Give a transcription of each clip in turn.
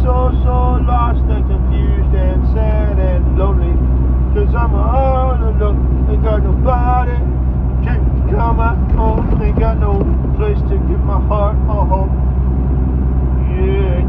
so lost and confused and sad and lonely. 'Cause I'm all alone, ain't got nobody to come out home. Ain't got no place to give my heart a home. Yeah,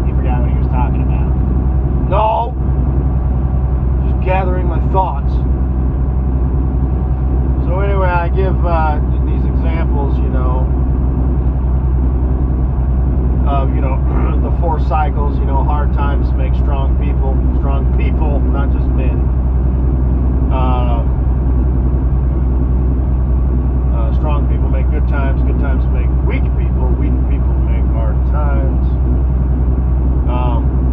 You forgot what he was talking about. no, just gathering my thoughts. So anyway, I give these examples, of, the 4 cycles, hard times make strong people, not just men. Strong people make good times make weak people make hard times.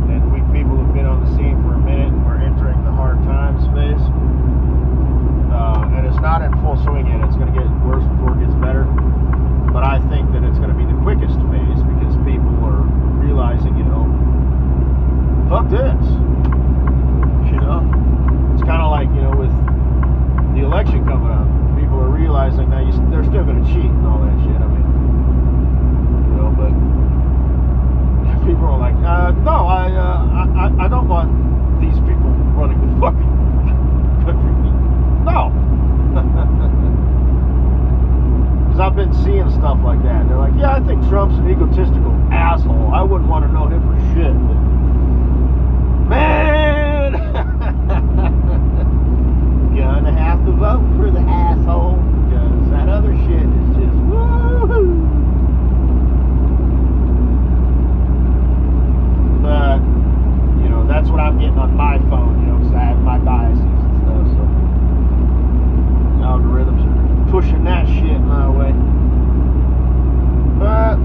And weak people have been on the scene for a minute, and we're entering the hard times phase. And it's not in full swing yet. It's going to get worse before it gets better. But I think that it's going to be the quickest phase because people are realizing, fuck this. It's kind of like, with the election coming up. People are realizing now they're still going to cheat and all that shit. I mean, but people are like, no, I don't want these people running the fucking country. No. Because I've been seeing stuff like that. And they're like, yeah, I think Trump's an egotistical asshole. I wouldn't want to know him for shit. But, man! Gonna have to vote for the asshole. Because that other shit is just woo-hoo. But, that's what I'm getting on my phone, because I have my biases and stuff, so algorithms are pushing that shit my way. But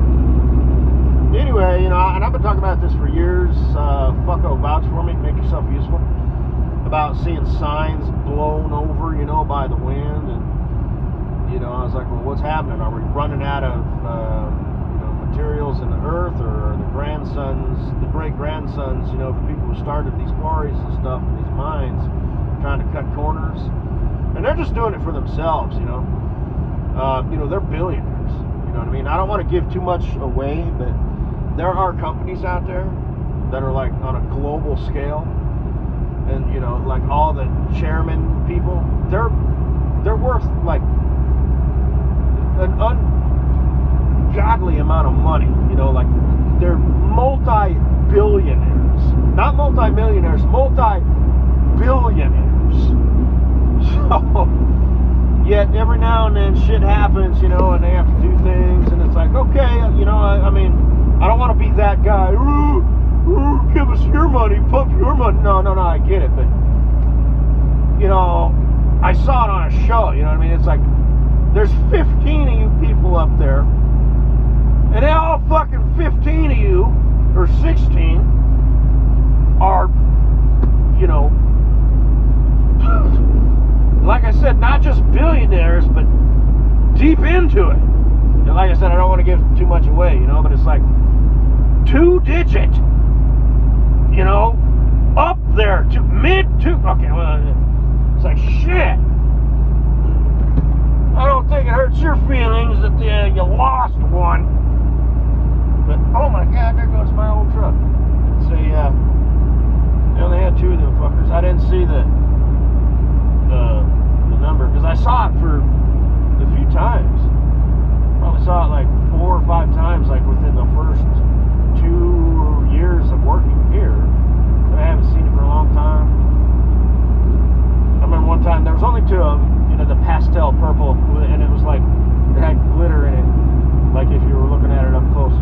anyway, and I've been talking about this for years. Fucko, vouch for me, make yourself useful. About seeing signs blown over, by the wind, and I was like, well, what's happening? Are we running out of materials in the earth, or the great grandsons, the people who started these quarries and stuff and these mines, trying to cut corners? And they're just doing it for themselves, they're billionaires, you know what I mean? I don't want to give too much away, but there are companies out there that are like on a global scale, and like all the chairman people, they're worth like an ungodly amount of money, like they're multi-billionaires, not multi-millionaires, multi-billionaires. So, yet every now and then shit happens, and they have to do things, and it's like, okay, I mean, I don't want to be that guy. Ooh, give us your money, pump your money. No, I get it, but I saw it on a show. You know what I mean? It's like there's 15 of you people up there, and all fucking 15 of you or 16 are, like I said, not just billionaires, but deep into it. And like I said, I don't want to give too much away, but it's like 2-digit, up there to mid-2. Okay, well, it's like shit. I don't think it hurts your feelings that you lost one. But, oh my God, there goes my old truck. So, yeah, they only had 2 of them fuckers. I didn't see the number, because I saw it for a few times. Probably saw it like 4 or 5 times, like within the first 2 years of working here. But I haven't seen it for a long time. I remember one time there was only 2 of them, the pastel purple, and it was like it had glitter in it, like if you were looking at it up close.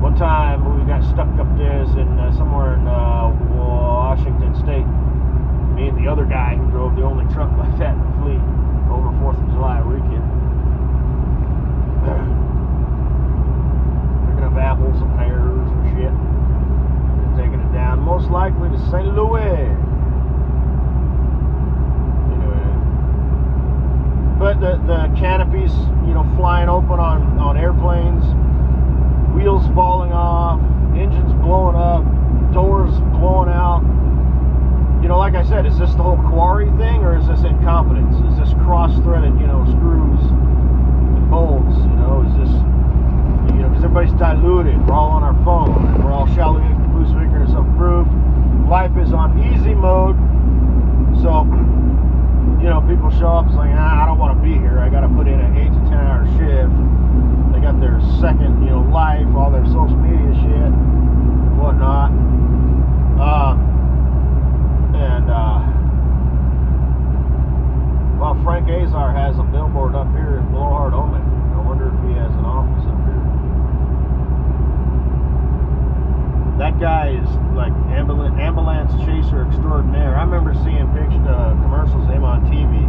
One time we got stuck up there somewhere in Washington State. Me and the other guy who drove the only truck like that in the fleet over 4th of July weekend. Picking up apples and pears and shit. And taking it down, most likely to St. Louis. Anyway. But the canopies, flying open on airplanes, wheels falling off, engines blowing up, doors blowing out. said, is this the whole quarry thing, or is this incompetence? Is this cross-threaded, screws and bolts? Is this, because everybody's diluted. We're all on our phone, and we're all shallow, loose, vigorous, self-approved. Life is on easy mode, so people show up. It's like, I don't want to be here. I got to put in an 8 to 10 hour shift. They got their second, life, all their social media shit, and whatnot. Well, Frank Azar has a billboard up here in Blowhard, Omen. I wonder if he has an office up here. That guy is like ambulance chaser extraordinaire. I remember seeing commercials of him on TV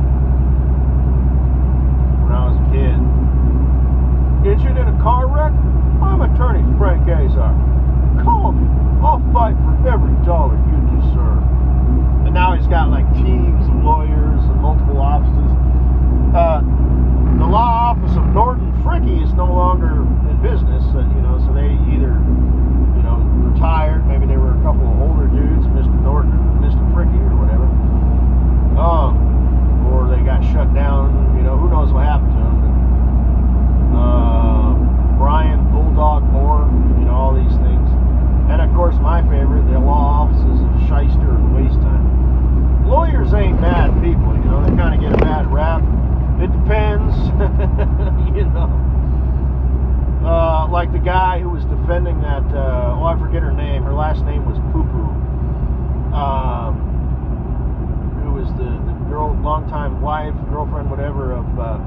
when I was a kid. Injured in a car wreck? I'm attorney Frank Azar. Call me. I'll fight for every dollar you deserve. And now he's got like teams of lawyers and multiple offices. The law office of Norton Fricke is no longer in business, so they either retired, maybe they were a couple of older dudes, Mr. Norton and Mr. Fricke or whatever, or they got shut down. Who knows what happened to them. Brian Bulldog Moore, all these things. And of course, my favorite, the law offices of Shyster and Waste Time. Lawyers ain't bad people, they kind of get a bad rap. It depends, like the guy who was defending that, I forget her name. Her last name was Poo Poo. Who was the longtime wife, girlfriend, whatever, of the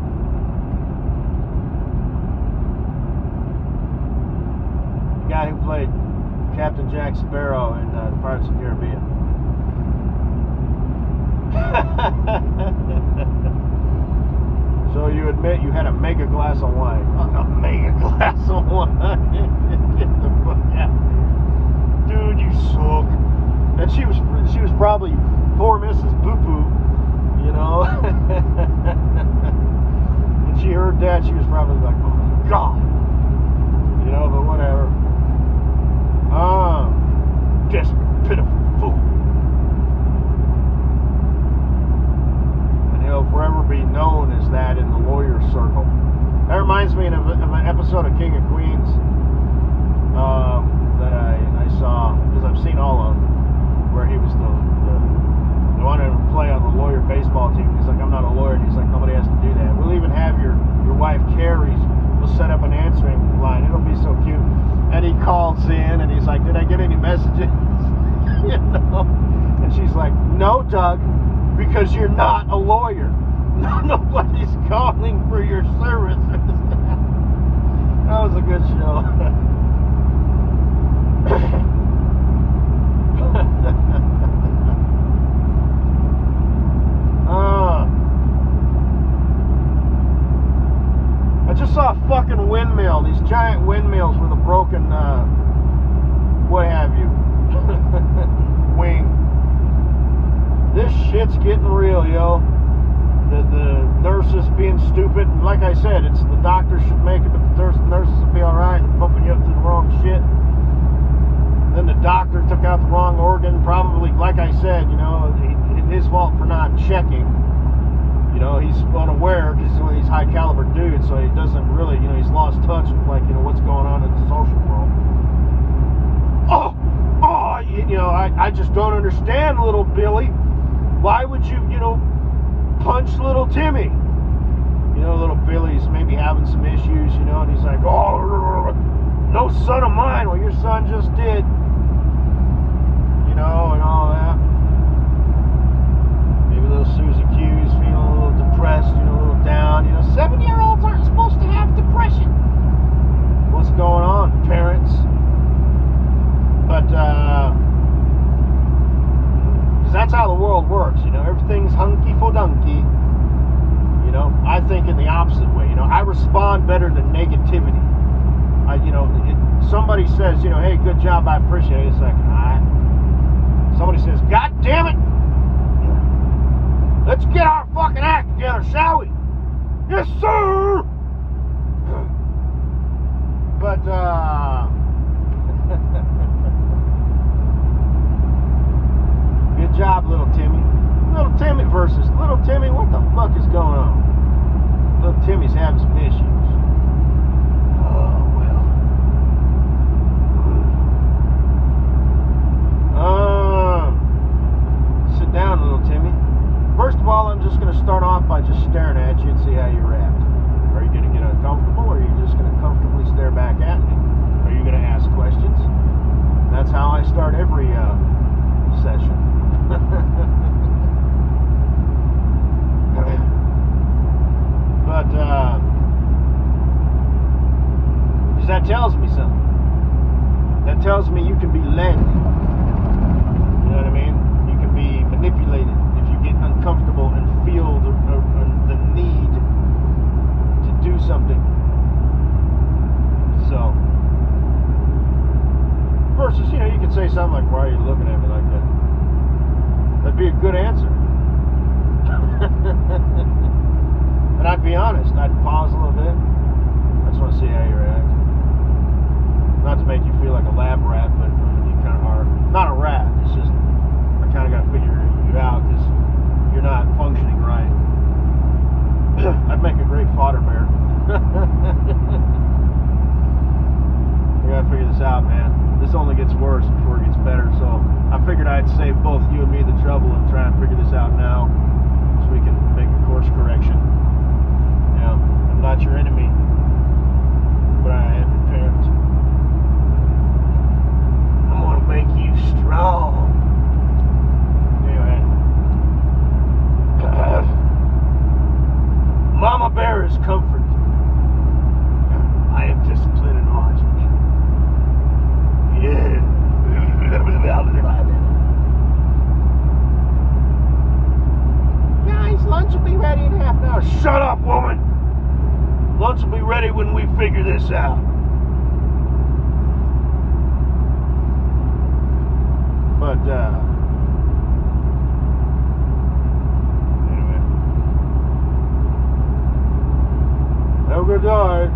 guy who played Captain Jack Sparrow in the Pirates of the Caribbean. So you admit you had a mega glass of wine. A mega glass of wine. Get the fuck out of here. Dude, you suck. And she was probably poor Mrs. Poo Poo, When she heard that, she was probably like, oh my God. But whatever. Desperate, pitiful fool. And he'll forever be known as that in the lawyer circle. That reminds me of an episode of King of Queens that I saw, because I've seen all of them, where he was they wanted him to play on the lawyer baseball team. He's like, I'm not a lawyer. And he's like, nobody has to do that. We'll even have your wife Carrie. We'll set up an answering line. It'll be so cute. And he calls in and he's like, did I get any messages? And she's like, no, Doug, because you're not a lawyer. Nobody's calling for your services. That was a good show. I just saw a fucking windmill, these giant windmills with a broken, what have you, wing. This shit's getting real, yo. The nurses being stupid, and like I said, it's the doctors should make it, but the nurses will be alright and pumping you up to the wrong shit. Then the doctor took out the wrong organ, probably, like I said, his fault for not checking. He's unaware because he's one of these high caliber dudes, so he doesn't really, he's lost touch with what's going on in the social world. I just don't understand, little Billy. Why would you, punch little Timmy? Little Billy's maybe having some issues, and he's like, oh, no son of mine. Well, your son just did, and all that. Maybe little Susie Q's feeling a little depressed, a little down. 7-year-olds aren't supposed to have depression. What's going on, parents? But, because that's how the world works, everything's hunky-for-dunky. I think in the opposite way, I respond better to negativity. Somebody says, hey, good job, I appreciate it. It's like, somebody says, God damn it, let's get our fucking act together, shall we? Yes, sir! But, good job, little Timmy. fuck is going on? Look, Timmy's having some issues. Oh, well. Sit down, little Timmy. First of all, I'm just going to start off by just staring at you and see how you react. Are you going to get uncomfortable, or are you just going to comfortably stare back at me? Are you going to ask questions? That's how I start every session. But, because that tells me something. That tells me you can be led. You know what I mean? You can be manipulated if you get uncomfortable and feel the need to do something. So, versus, you know, you could say something like, "Why are you looking at me like that?" That'd be a good answer. And I'd be honest, I'd pause a little bit. I just want to see how you react. Not to make you feel like a lab rat, but you kind of are. Not a rat, it's just, I kind of got to figure you out because you're not functioning right. I'd make a great fodder bear. We gotta figure this out, man. This only gets worse before it gets better, so I figured I'd save both you and me the trouble and try and figure this out now so we can make a course correction. Now, I'm not your enemy, but I am your parent. I'm gonna make you strong. Anyway. Mama Bear is comfort. I am discipline and logic. Yeah. Guys, lunch will be ready in half an hour. Shut up, woman! Lunch will be ready when we figure this out. But, anyway. Have a good day.